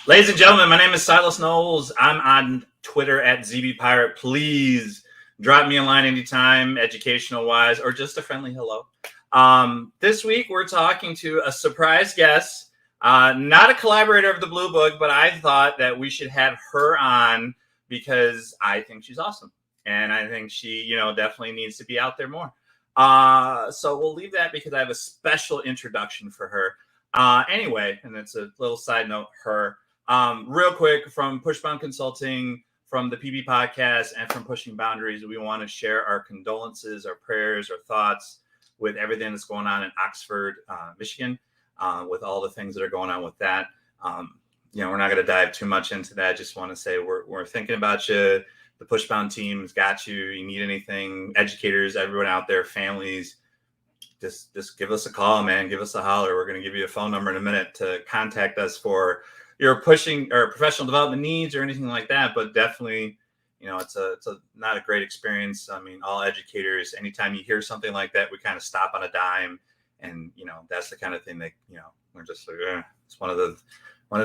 Ladies and gentlemen, my name is Silas Knowles. I'm on Twitter at ZBPirate. Please drop me a line anytime, educational wise, or just a friendly hello. This week, we're talking to a surprise guest, not a collaborator of the Blue Book, but I thought that we should have her on because I think she's awesome. And I think she, definitely needs to be out there more. So we'll leave that because I have a special introduction for her. Anyway, and it's a little side note, her. Real quick, from Pushbound Consulting, from the PB Podcast, and from Pushing Boundaries, we want to share our condolences, our prayers, our thoughts with everything that's going on in Oxford, Michigan, with all the things that are going on with that. We're not going to dive too much into that. Just want to say we're thinking about you. The Pushbound team's got you. You need anything, educators, everyone out there, families, just give us a call, man. Give us a holler. We're going to give you a phone number in a minute to contact us for your pushing or professional development needs or anything like that. But definitely, it's not a great experience. I mean, all educators, anytime you hear something like that, we kind of stop on a dime, and that's the kind of thing that we're just like, it's one of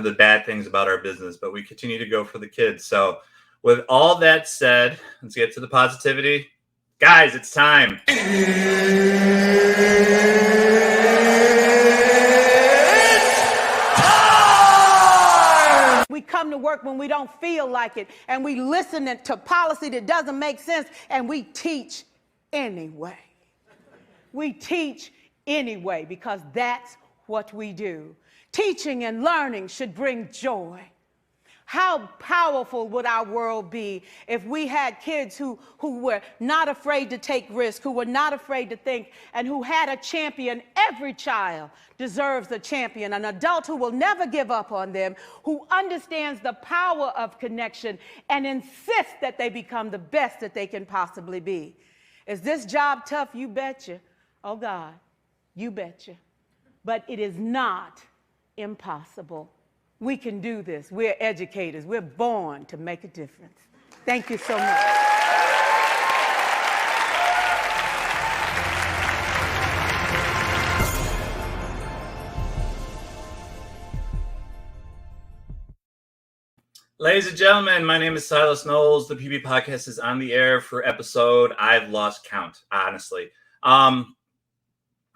the bad things about our business. But we continue to go for the kids. So, with all that said, let's get to the positivity, guys. It's time. We come to work when we don't feel like it, and we listen to policy that doesn't make sense, and we teach anyway. We teach anyway because that's what we do. Teaching and learning should bring joy. How powerful would our world be if we had kids who were not afraid to take risks, who were not afraid to think, and who had a champion? Every child deserves a champion, an adult who will never give up on them, who understands the power of connection and insists that they become the best that they can possibly be. Is this job tough? You betcha. Oh God, you betcha. But it is not impossible. We can do this. We're educators. We're born to make a difference. Thank you so much. Ladies and gentlemen, my name is Silas Knowles. The PB Podcast is on the air for episode I've lost count, honestly. So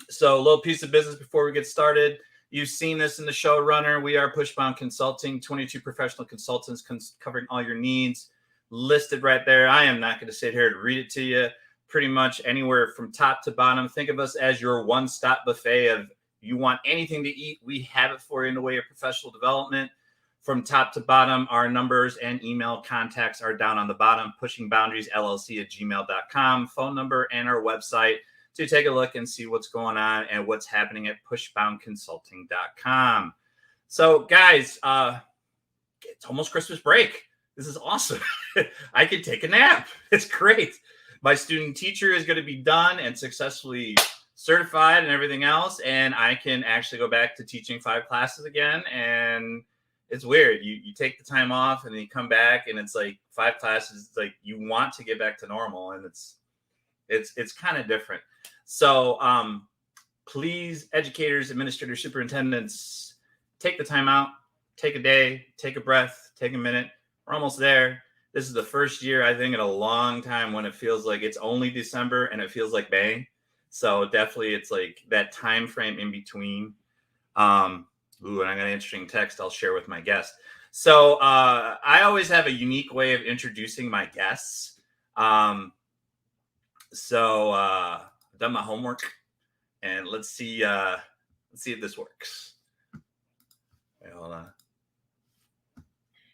a little piece of business before we get started. You've seen this in the showrunner. We are Pushbound Consulting, 22 professional consultants covering all your needs, listed right there. I am not going to sit here and read it to you. Pretty much anywhere from top to bottom. Think of us as your one-stop buffet of you want anything to eat, we have it for you in the way of professional development. From top to bottom, our numbers and email contacts are down on the bottom, pushingboundariesllc@gmail.com, phone number, and our website to take a look and see what's going on and what's happening at pushboundconsulting.com. So, guys, it's almost Christmas break. This is awesome. I can take a nap. It's great. My student teacher is going to be done and successfully certified and everything else, and I can actually go back to teaching 5 classes again. And it's weird. You take the time off and then you come back and it's like 5 classes. It's like you want to get back to normal, and it's kind of different. So please, educators, administrators, superintendents, take the time out, take a day, take a breath, take a minute. We're almost there. This is the first year, I think, in a long time when it feels like it's only December and it feels like May. So definitely it's like that time frame in between. And I got an interesting text I'll share with my guest. So I always have a unique way of introducing my guests. So I've done my homework, and let's see if this works. Wait, hold on.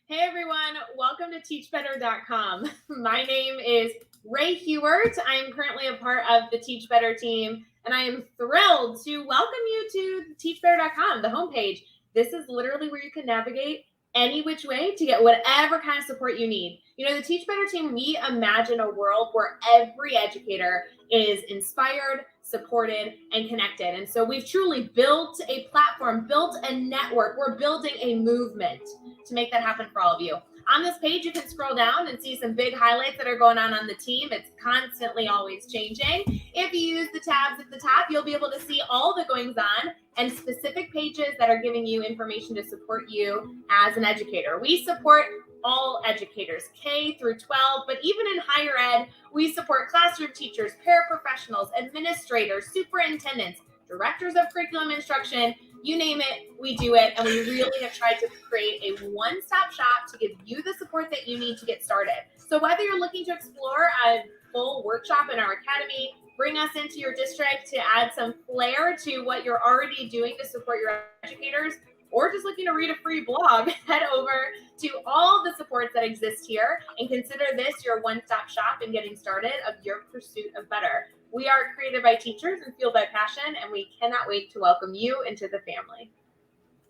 Hey everyone, welcome to teachbetter.com. My name is Ray Hewart. I am currently a part of the Teach Better team, and I am thrilled to welcome you to teachbetter.com, the homepage. This is literally where you can navigate any which way to get whatever kind of support you need. The Teach Better team, we imagine a world where every educator is inspired, supported, and connected. And so we've truly built a platform, built a network. We're building a movement to make that happen for all of you. On this page, you can scroll down and see some big highlights that are going on the team. It's constantly always changing. If you use the tabs at the top, you'll be able to see all the goings on and specific pages that are giving you information to support you as an educator. We support all educators, K through 12, but even in higher ed, we support classroom teachers, paraprofessionals, administrators, superintendents, directors of curriculum instruction, you name it, we do it. And we really have tried to create a one-stop shop to give you the support that you need to get started. So whether you're looking to explore a full workshop in our academy, bring us into your district to add some flair to what you're already doing to support your educators, or just looking to read a free blog, head over to all the supports that exist here and consider this your one-stop shop in getting started of your pursuit of better. We are created by teachers and fueled by passion, and we cannot wait to welcome you into the family.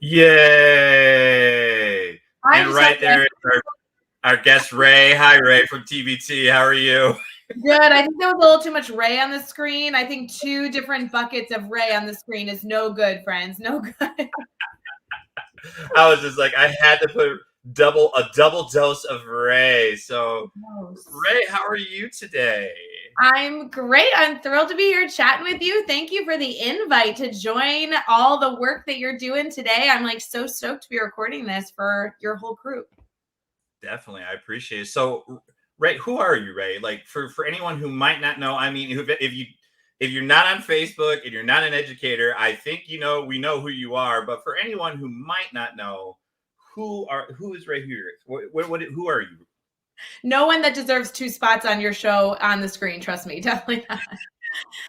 Yay! And right there is our guest, Ray. Hi, Ray from TBT. How are you? Good. I think there was a little too much Ray on the screen. I think 2 different buckets of Ray on the screen is no good, friends. No good. I was just like, I had to put a double dose of Ray. So, Ray, how are you today? I'm great. I'm thrilled to be here chatting with you. Thank you for the invite to join all the work that you're doing today. I'm like so stoked to be recording this for your whole group. Definitely. I appreciate it. So, Ray, who are you, Ray? Like for anyone who might not know, I mean, if you're not on Facebook and you're not an educator, I think we know who you are. But for anyone who might not know, who is Ray Hugert? Who are you? No one that deserves 2 spots on your show on the screen. Trust me, definitely not.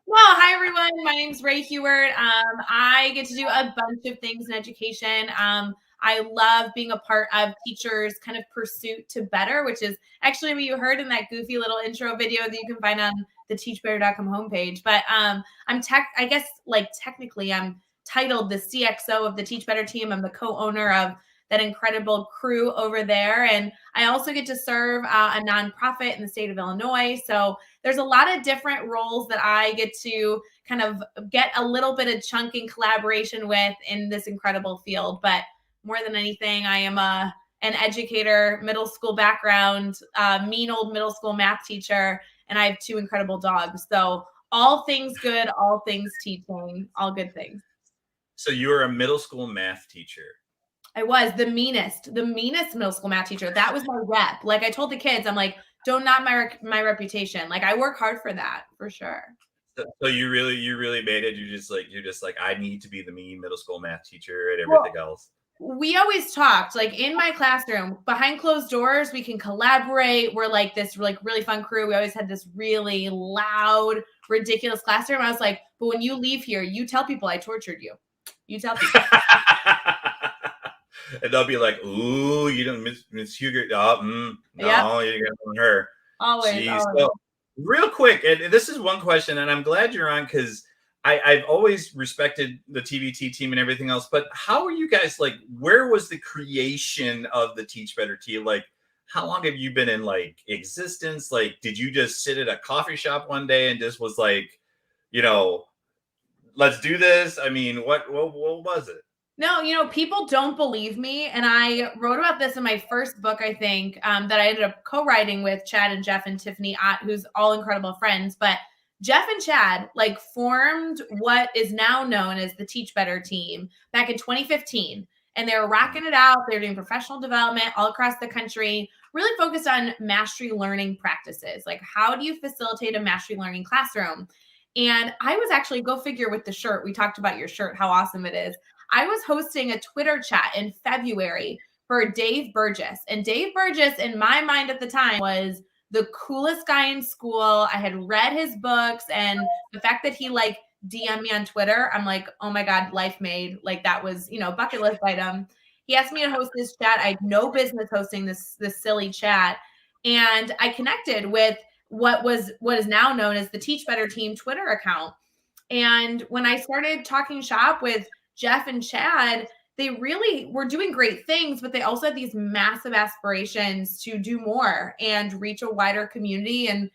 Well, hi everyone. My name's Ray Hugert. I get to do a bunch of things in education. I love being a part of teachers' kind of pursuit to better, which is actually what you heard in that goofy little intro video that you can find on the teachbetter.com homepage. But technically I'm titled the CXO of the Teach Better team. I'm the co-owner of that incredible crew over there. And I also get to serve a nonprofit in the state of Illinois. So there's a lot of different roles that I get to kind of get a little bit of chunk in collaboration with in this incredible field. But more than anything, I am an educator, middle school background, mean old middle school math teacher, and I have 2 incredible dogs. So all things good, all things teaching, all good things. So you were a middle school math teacher. I was the meanest middle school math teacher. That was my rep. Like I told the kids, I'm like, don't knock my reputation. Like I work hard for that, for sure. So you really made it. You're just like, I need to be the mean middle school math teacher and everything else. We always talked like in my classroom behind closed doors, we can collaborate. We're like this like really fun crew. We always had this really loud, ridiculous classroom. I was like, but when you leave here, you tell people I tortured you. You tell people. And they'll be like, ooh, you don't Miss Hugert. No, you got on her. Always. So, real quick, and this is one question, and I'm glad you're on because I've always respected the TBT team and everything else. But how are you guys like? Where was the creation of the Teach Better team? Like, how long have you been in like existence? Like, did you just sit at a coffee shop one day and just was like, let's do this? I mean, what was it? No, people don't believe me. And I wrote about this in my first book, I think, that I ended up co-writing with Chad and Jeff and Tiffany Ott, who's all incredible friends. But Jeff and Chad like formed what is now known as the Teach Better team back in 2015. And they were rocking it out. They were doing professional development all across the country, really focused on mastery learning practices. Like, how do you facilitate a mastery learning classroom? And I was actually, go figure with the shirt. We talked about your shirt, how awesome it is. I was hosting a Twitter chat in February for Dave Burgess. And Dave Burgess, in my mind at the time, was the coolest guy in school. I had read his books, and the fact that he like DM'd me on Twitter, I'm like, oh my God, life made. Like that was, bucket list item. He asked me to host this chat. I had no business hosting this silly chat. And I connected with what is now known as the Teach Better team Twitter account. And when I started talking shop with Jeff and Chad, they really were doing great things, but they also had these massive aspirations to do more and reach a wider community and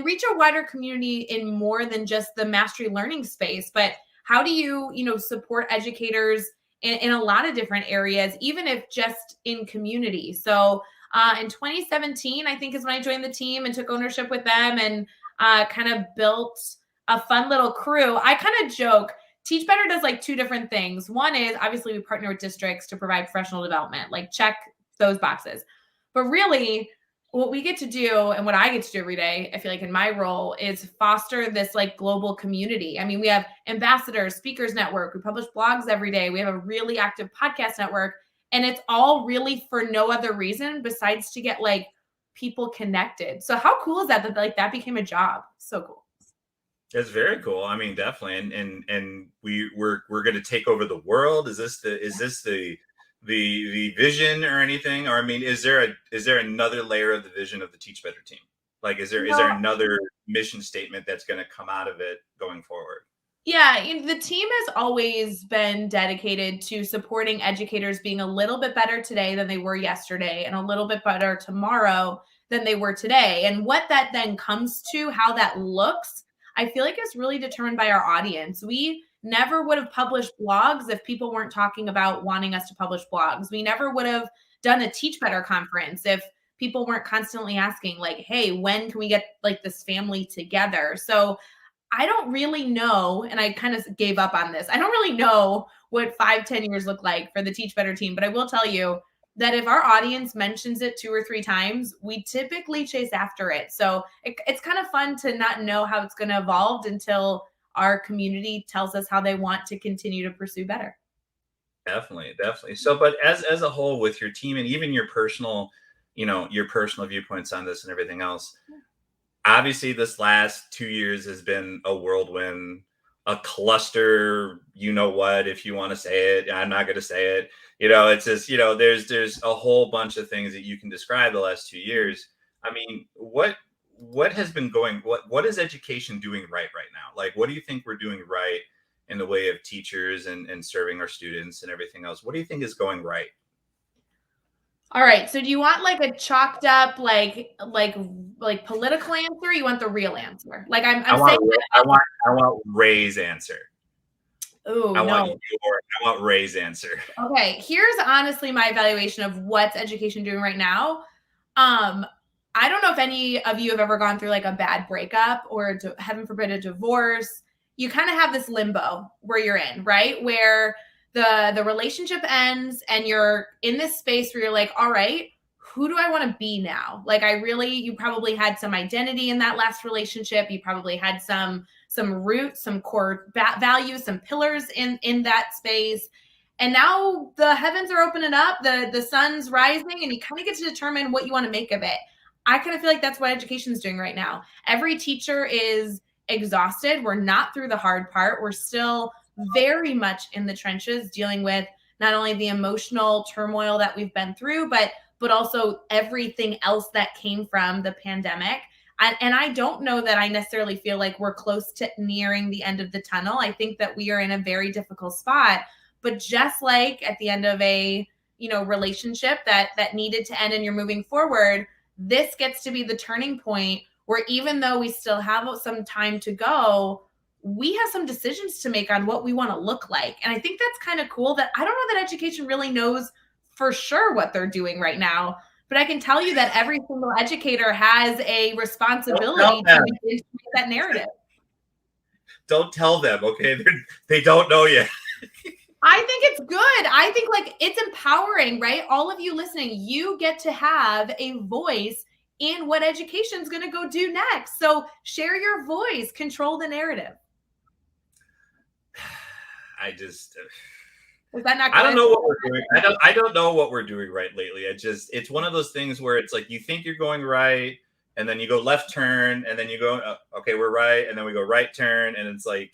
reach a wider community in more than just the mastery learning space. But how do you, support educators in a lot of different areas, even if just in community? So In 2017, I think is when I joined the team and took ownership with them and kind of built a fun little crew. I kind of joke, Teach Better does like two different things. One is obviously we partner with districts to provide professional development, like check those boxes. But really, what we get to do and what I get to do every day, I feel like in my role, is foster this like global community. I mean, we have ambassadors, speakers network, we publish blogs every day. We have a really active podcast network, and it's all really for no other reason besides to get like people connected. So how cool is that like that became a job? So cool. It's very cool. I mean, definitely. And we're going to take over the world. Is this the vision or anything? Or I mean, is there another layer of the vision of the Teach Better team? Like, is there another mission statement that's going to come out of it going forward? Yeah, the team has always been dedicated to supporting educators being a little bit better today than they were yesterday and a little bit better tomorrow than they were today. And what that then comes to, how that looks, I feel like is really determined by our audience. We never would have published blogs if people weren't talking about wanting us to publish blogs. We never would have done a Teach Better conference if people weren't constantly asking like, hey, when can we get like this family together? So I don't really know, and I kind of gave up on this. I don't really know what 5-10 years look like for the Teach Better team, but I will tell you that if our audience mentions it 2 or 3 times, we typically chase after it. So it's kind of fun to not know how it's going to evolve until our community tells us how they want to continue to pursue better. Definitely. So, but as a whole with your team and even your personal viewpoints on this and everything else, obviously this last 2 years has been a whirlwind, a cluster, if you want to say it. I'm not going to say it. It's just, there's a whole bunch of things that you can describe the last 2 years. I mean, what has been what is education doing right now? Like, what do you think we're doing right in the way of teachers and serving our students and everything else? What do you think is going right? All right. So do you want like a chalked up, like political answer? Or you want the real answer? Like I want Ray's answer. Oh, I want Ray's answer. Okay. Here's honestly my evaluation of what's education doing right now. I don't know if any of you have ever gone through like a bad breakup or heaven forbid a divorce. You kind of have this limbo where you're in, right? Where the relationship ends and you're in this space where you're like, all right, who do I want to be now? Like you probably had some identity in that last relationship. You probably had some roots, some core values, some pillars in that space. And now the heavens are opening up, the sun's rising, and you kind of get to determine what you want to make of it. I kind of feel like that's what education is doing right now. Every teacher is exhausted. We're not through the hard part. We're still very much in the trenches dealing with not only the emotional turmoil that we've been through, but also everything else that came from the pandemic. And I don't know that I necessarily feel like we're close to nearing the end of the tunnel. I think that we are in a very difficult spot. But just like at the end of a relationship that needed to end and you're moving forward, this gets to be the turning point where even though we still have some time to go, we have some decisions to make on what we want to look like. And I think that's kind of cool that I don't know that education really knows for sure what they're doing right now. But I can tell you that every single educator has a responsibility to make that narrative. Don't tell them, okay? They don't know yet. I think it's good. I think like it's empowering, right? All of you listening, you get to have a voice in what education is going to go do next. So share your voice, control the narrative. Is that not good? I don't know what we're doing. I don't know what we're doing right lately. It's one of those things where it's like you think you're going right, and then you go left turn, and then you go, okay, we're right, and then we go right turn, and it's like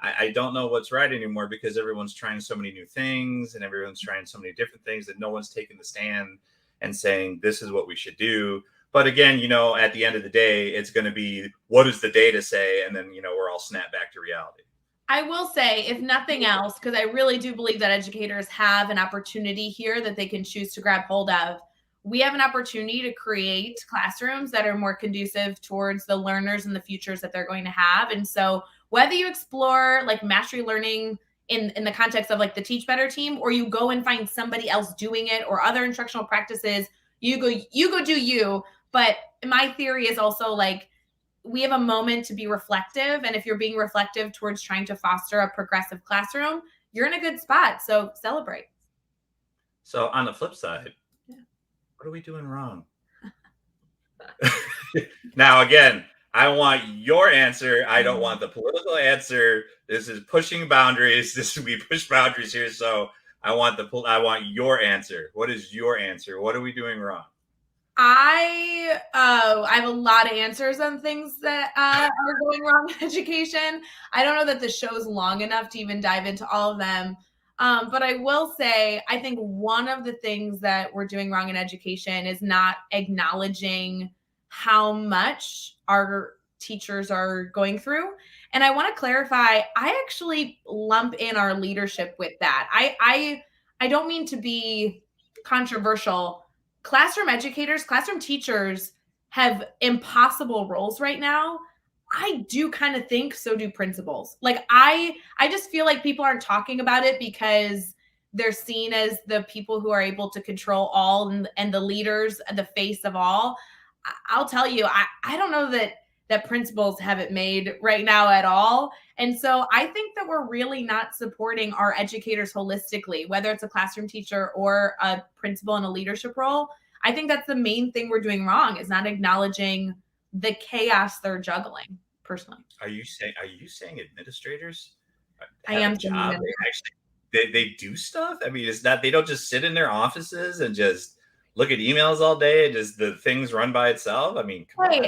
I don't know what's right anymore because everyone's trying so many new things, and everyone's trying so many different things that no one's taking the stand and saying this is what we should do. But again, at the end of the day, it's going to be what does the data say, and then we're all snapped back to reality. I will say, if nothing else, because I really do believe that educators have an opportunity here that they can choose to grab hold of. We have an opportunity to create classrooms that are more conducive towards the learners and the futures that they're going to have. And so whether you explore like mastery learning in the context of like the Teach Better team, or you go and find somebody else doing it or other instructional practices You go do you. But my theory is also like, we have a moment to be reflective. And if you're being reflective towards trying to foster a progressive classroom, you're in a good spot. So celebrate. So on the flip side, Yeah. what are we doing wrong? Now, again, I want your answer. I don't want the political answer. This is pushing boundaries. We push boundaries here. So I want your answer. What is your answer? What are we doing wrong? I have a lot of answers on things that are going wrong in education. I don't know that the show's long enough to even dive into all of them. But I will say, I think one of the things that we're doing wrong in education is not acknowledging how much our teachers are going through. And I want to clarify, I actually lump in our leadership with that. I don't mean to be controversial. Classroom educators, classroom teachers have impossible roles right now. I do kind of think so do principals. Like I just feel like people aren't talking about it because they're seen as the people who are able to control all and the leaders, the face of all. I'll tell you, I don't know that principals have it made right now at all. And so I think that we're really not supporting our educators holistically, whether it's a classroom teacher or a principal in a leadership role. I think that's the main thing we're doing wrong, is not acknowledging the chaos they're juggling. Personally, Are you saying administrators I have am a job? They do stuff? I mean, it's not, they don't just sit in their offices and just look at emails all day and just the things run by itself. I mean, come on.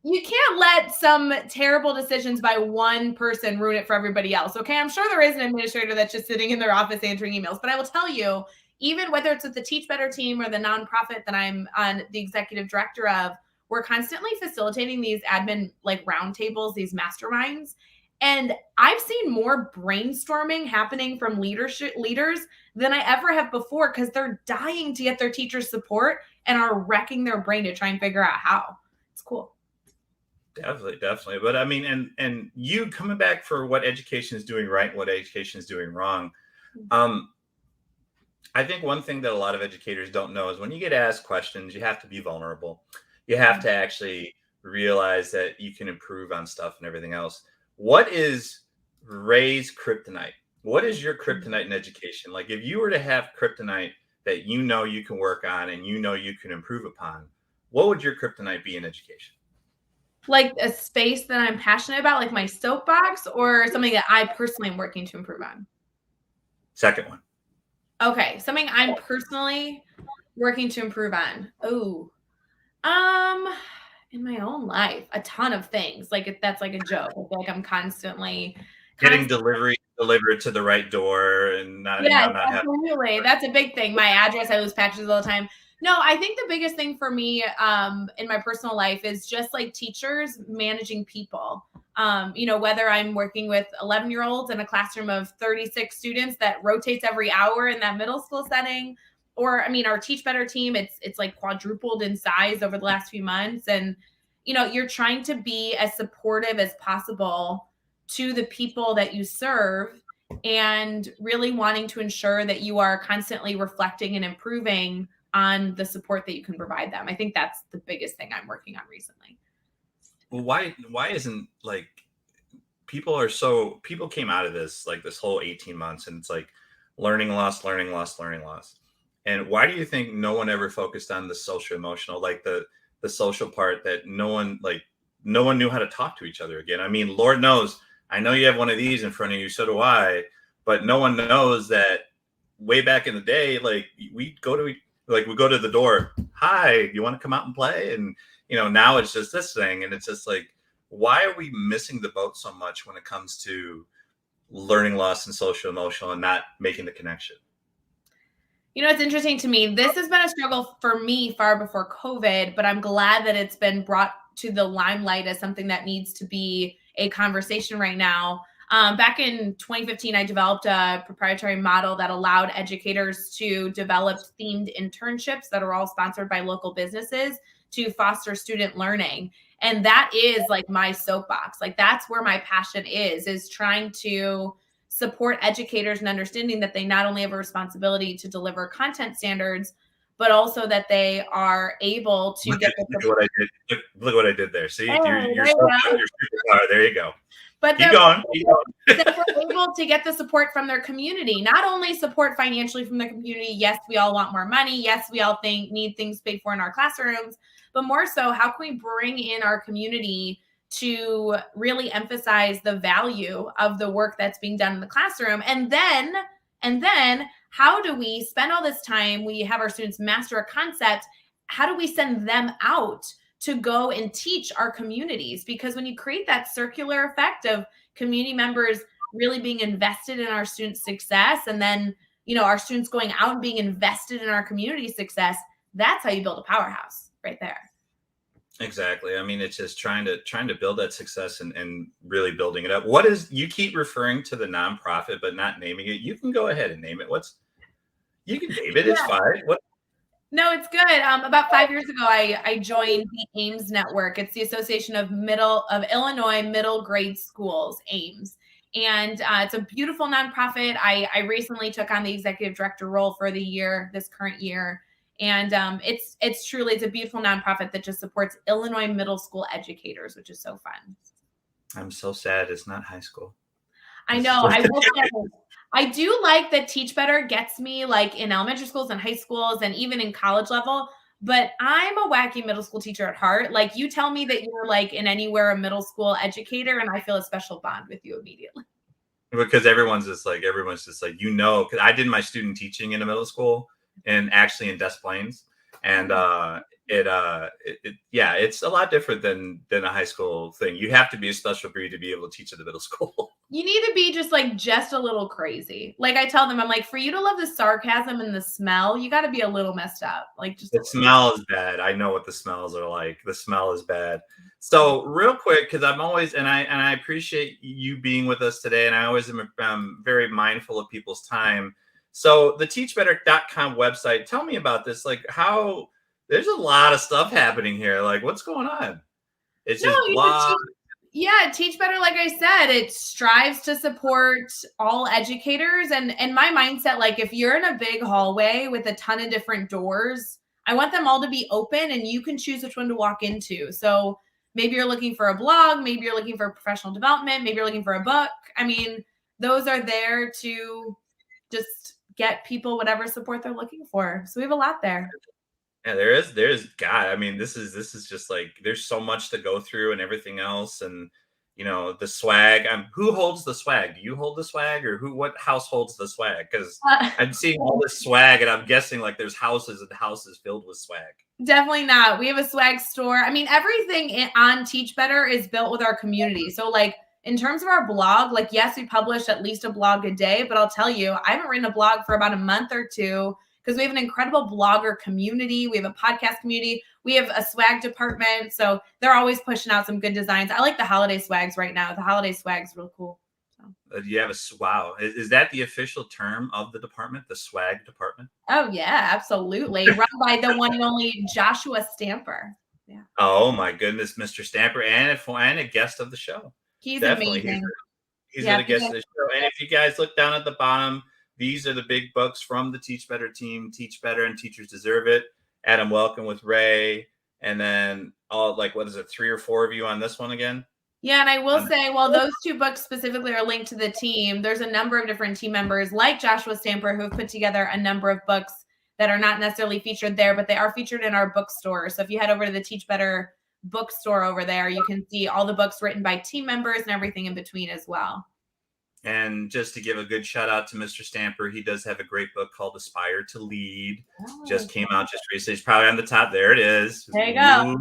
You can't let some terrible decisions by one person ruin it for everybody else. Okay. I'm sure there is an administrator that's just sitting in their office answering emails, but I will tell you, even whether it's with the Teach Better team or the nonprofit that I'm on the executive director of, we're constantly facilitating these admin like roundtables, these masterminds. And I've seen more brainstorming happening from leaders than I ever have before, because they're dying to get their teachers' support and are wrecking their brain to try and figure out how. It's cool. Definitely. But I mean, and you coming back for what education is doing right and what education is doing wrong. I think one thing that a lot of educators don't know is when you get asked questions, you have to be vulnerable. You have to actually realize that you can improve on stuff and everything else. What is Ray's kryptonite? What is your kryptonite in education? Like if you were to have kryptonite that you know you can work on and you know you can improve upon, what would your kryptonite be in education? Like a space that I'm passionate about, like my soapbox, or something that I personally am working to improve on? Second one. Okay, something I'm personally working to improve on. Oh, in my own life, a ton of things. Like that's like a joke. I feel like I'm constantly Getting delivered to the right door and not, yeah, not absolutely. That's a big thing. My address, I lose packages all the time. No, I think the biggest thing for me in my personal life is just like teachers managing people. Whether I'm working with 11-year-olds in a classroom of 36 students that rotates every hour in that middle school setting, or I mean, our Teach Better team, it's like quadrupled in size over the last few months. And, you're trying to be as supportive as possible to the people that you serve, and really wanting to ensure that you are constantly reflecting and improving on the support that you can provide them. I think that's the biggest thing I'm working on recently. Well, why isn't like people came out of this like this whole 18 months and it's like learning loss. And why do you think no one ever focused on the social emotional, like the social part, that no one knew how to talk to each other again? I mean, Lord knows, I know you have one of these in front of you, so do I, but no one knows that way back in the day, like we go to the door, hi, you want to come out and play? And now it's just this thing, and it's just like, why are we missing the boat so much when it comes to learning loss and social emotional and not making the connection? It's interesting to me. This has been a struggle for me far before COVID, but I'm glad that it's been brought to the limelight as something that needs to be a conversation right now. Back in 2015, I developed a proprietary model that allowed educators to develop themed internships that are all sponsored by local businesses to foster student learning. And that is like my soapbox. Like that's where my passion is trying to support educators and understanding that they not only have a responsibility to deliver content standards, but also that they are able to get the look what I did. Look what I did there. See, Oh, you're there so you good. go. You're superpower. There you go. But Keep going. Keep going. that we're able to get the support from their community, not only support financially from the community. Yes, we all want more money. Yes, we all need things paid for in our classrooms, but more so, how can we bring in our community to really emphasize the value of the work that's being done in the classroom? And then how do we spend all this time? We have our students master a concept. How do we send them out to go and teach our communities? Because when you create that circular effect of community members really being invested in our students' success, and then, our students going out and being invested in our community success, that's how you build a powerhouse right there. Exactly. I mean, it's just trying to build that success and really building it up. You keep referring to the nonprofit, but not naming it. You can go ahead and name it. You can name it. It's fine. What? No, it's good. About 5 years ago, I joined the AIMS network. It's the Association of Illinois Middle Grade Schools, AIMS. And it's a beautiful nonprofit. I recently took on the executive director role for this current year. And it's a beautiful nonprofit that just supports Illinois middle school educators, which is so fun. I'm so sad it's not high school. I know. I will say, I do like that Teach Better gets me like in elementary schools and high schools and even in college level, but I'm a wacky middle school teacher at heart. Like, you tell me that you're like in anywhere a middle school educator, and I feel a special bond with you immediately. Because everyone's just like, because I did my student teaching in a middle school and actually in Des Plaines. And it's a lot different than a high school thing. You have to be a special breed to be able to teach at the middle school. You need to be just a little crazy. Like, I tell them, I'm like, for you to love the sarcasm and the smell, you got to be a little messed up. Like, just the smell is bad. I know what the smells are like. The smell is bad. So real quick, because I'm always, and I appreciate you being with us today, and I always am very mindful of people's time. So the teachbetter.com website, tell me about this. Like, how there's a lot of stuff happening here. Like, what's going on? It's just blog. Yeah, Teach Better, like I said, it strives to support all educators. And my mindset, like, if you're in a big hallway with a ton of different doors, I want them all to be open and you can choose which one to walk into. So maybe you're looking for a blog, maybe you're looking for professional development, maybe you're looking for a book. I mean, those are there to just get people whatever support they're looking for. So we have a lot there. Yeah, there's God. I mean, this is just like, there's so much to go through and everything else. And, the swag, who holds the swag? Do you hold the swag, or what house holds the swag? Because I'm seeing all this swag and I'm guessing like there's houses and houses filled with swag. Definitely not. We have a swag store. I mean, everything on Teach Better is built with our community. So like, in terms of our blog, like, yes, we publish at least a blog a day, but I'll tell you, I haven't written a blog for about a month or two because we have an incredible blogger community. We have a podcast community. We have a swag department. So they're always pushing out some good designs. I like the holiday swags right now. The holiday swag's real cool. So. You have wow. Is that the official term of the department, the swag department? Oh, yeah, absolutely. Run by the one and only Joshua Stamper. Yeah. Oh, my goodness, Mr. Stamper, and a guest of the show. He's definitely amazing. He's going to guest of the show. And if you guys look down at the bottom, these are the big books from the Teach Better team. Teach Better and Teachers Deserve It. Adam Welcome with Ray. And then what is it, 3 or 4 of you on this one again? Yeah, and I will say, while those 2 books specifically are linked to the team, there's a number of different team members like Joshua Stamper who have put together a number of books that are not necessarily featured there, but they are featured in our bookstore. So if you head over to the Teach Better bookstore over there, you can see all the books written by team members and everything in between as well. And just to give a good shout out to Mr. Stamper, he does have a great book called Aspire to Lead. Just came out just recently. It's probably on the top. There it is. There you go.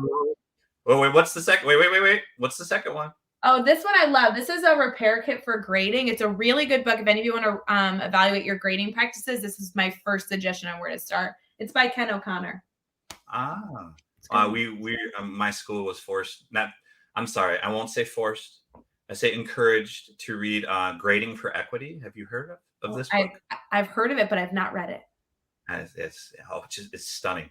Oh, wait, what's the second? Wait. What's the second one? Oh, this one I love. This is a repair kit for grading. It's a really good book. If any of you want to evaluate your grading practices, this is my first suggestion on where to start. It's by Ken O'Connor. My school was forced. I'm sorry, I won't say forced. I say encouraged to read Grading for Equity. Have you heard of this book? I've heard of it, but I've not read it. It's stunning.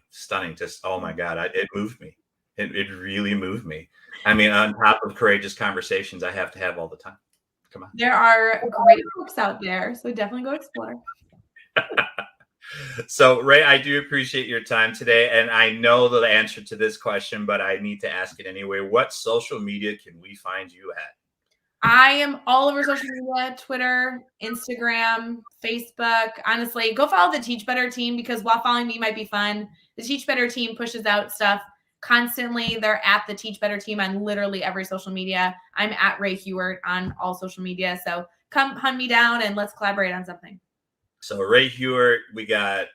Just, oh my God, it moved me. It really moved me. I mean, on top of courageous conversations I have to have all the time. Come on. There are great books out there, so definitely go explore. So, Ray, I do appreciate your time today. And I know the answer to this question, but I need to ask it anyway. What social media can we find you at? I am all over social media, Twitter, Instagram, Facebook. Honestly, go follow the Teach Better team because while following me might be fun, the Teach Better team pushes out stuff constantly. They're at the Teach Better team on literally every social media. I'm at Ray Hewart on all social media. So come hunt me down and let's collaborate on something. So Ray Hewart, we got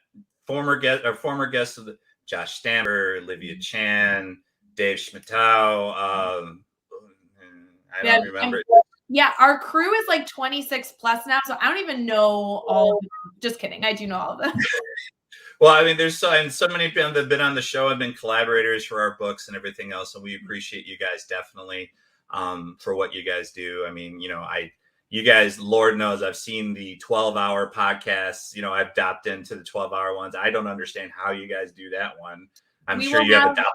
former guests of the Josh Stamper, Olivia Chan, Dave Schmidtau. I don't remember. Yeah, our crew is like 26 plus now, so I don't even know all of them. Just kidding. I do know all of them. Well, I mean, there's so many people that have been on the show and been collaborators for our books and everything else, and we appreciate you guys definitely for what you guys do. I mean, you guys, Lord knows, I've seen the 12-hour podcasts. I've dipped into the 12-hour ones. I don't understand how you guys do that one. I'm sure you have a doubt.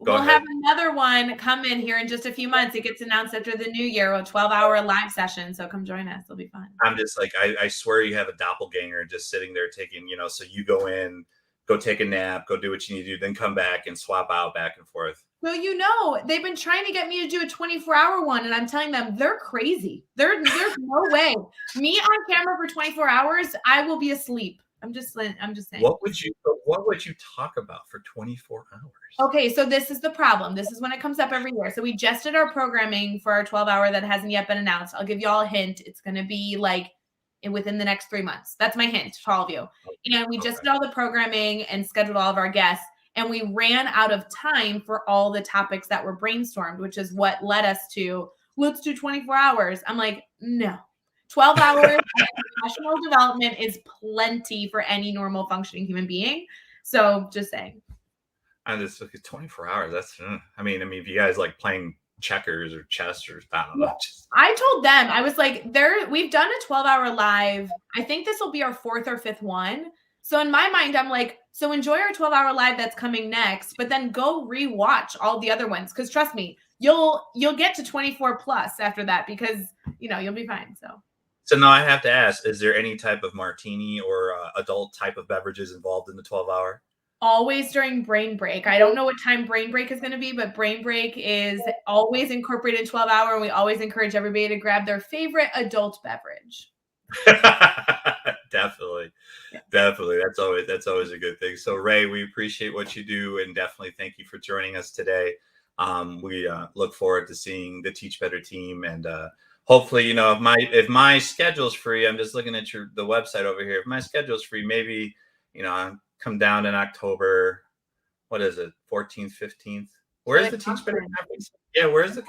We'll have another one come in here in just a few months. It gets announced after the new year, a 12-hour live session. So come join us. It'll be fun. I'm just like, I swear you have a doppelganger just sitting there taking, so you go in, go take a nap, go do what you need to do, then come back and swap out back and forth. Well, they've been trying to get me to do a 24-hour one, and I'm telling them they're crazy. There's no way. Me on camera for 24 hours, I will be asleep. I'm just saying. What would you talk about for 24 hours? Okay, so this is the problem. This is when it comes up every year. So we just did our programming for our 12-hour that hasn't yet been announced. I'll give you all a hint. It's going to be like within the next 3 months. That's my hint to all of you. And we just did all the programming and scheduled all of our guests. And we ran out of time for all the topics that were brainstormed, which is what led us to, let's do 24 hours. I'm like, no. 12 hours of professional development is plenty for any normal functioning human being. So just saying. And it's 24 hours. That's, I mean, if you guys like playing checkers or chess or I don't know. I told them, I was like, we've done a 12-hour live. I think this will be our 4th or 5th one. So in my mind, I'm like, so enjoy our 12-hour live that's coming next, but then go rewatch all the other ones. Cause trust me, you'll get to 24 plus after that because you'll be fine. So now I have to ask, is there any type of martini or adult type of beverages involved in the 12-hour? Always during brain break. I don't know what time brain break is going to be, but brain break is always incorporated 12-hour. And we always encourage everybody to grab their favorite adult beverage. Definitely. That's always a good thing. So Ray, we appreciate what you do and definitely thank you for joining us today. We look forward to seeing the Teach Better team and hopefully, if my schedule's free, I'm just looking at the website over here. If my schedule's free, maybe, I'll come down in October. What is it? 14th, 15th. Where's the Teach Better conference? Yeah,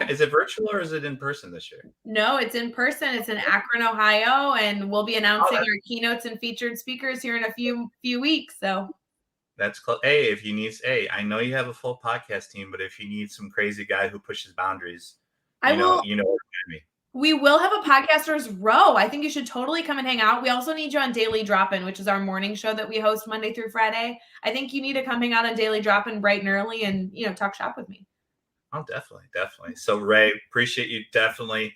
is it virtual or is it in person this year? No, it's in person. It's in Akron, Ohio, and we'll be announcing our keynotes and featured speakers here in a few weeks. So that's close. Hey, I know you have a full podcast team, but if you need some crazy guy who pushes boundaries, you know what me. We will have a podcasters row. I think you should totally come and hang out. We also need you on Daily Drop-In, which is our morning show that we host Monday through Friday. I think you need to come hang out on Daily Drop-In bright and early and, talk shop with me. Oh, definitely. So Ray, appreciate you. Definitely.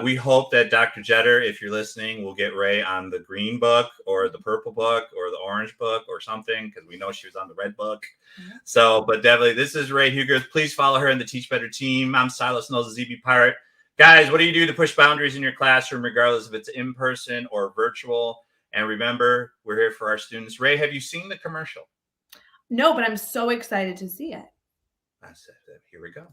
We hope that Dr. Jetter, if you're listening, will get Ray on the green book or the purple book or the orange book or something, because we know she was on the red book. Mm-hmm. So, but definitely, this is Ray Hugers. Please follow her in the Teach Better team. I'm Silas Knowles, the ZB Pirate. Guys, what do you do to push boundaries in your classroom, regardless if it's in person or virtual? And remember, we're here for our students. Ray, have you seen the commercial? No, but I'm so excited to see it. I said, here we go.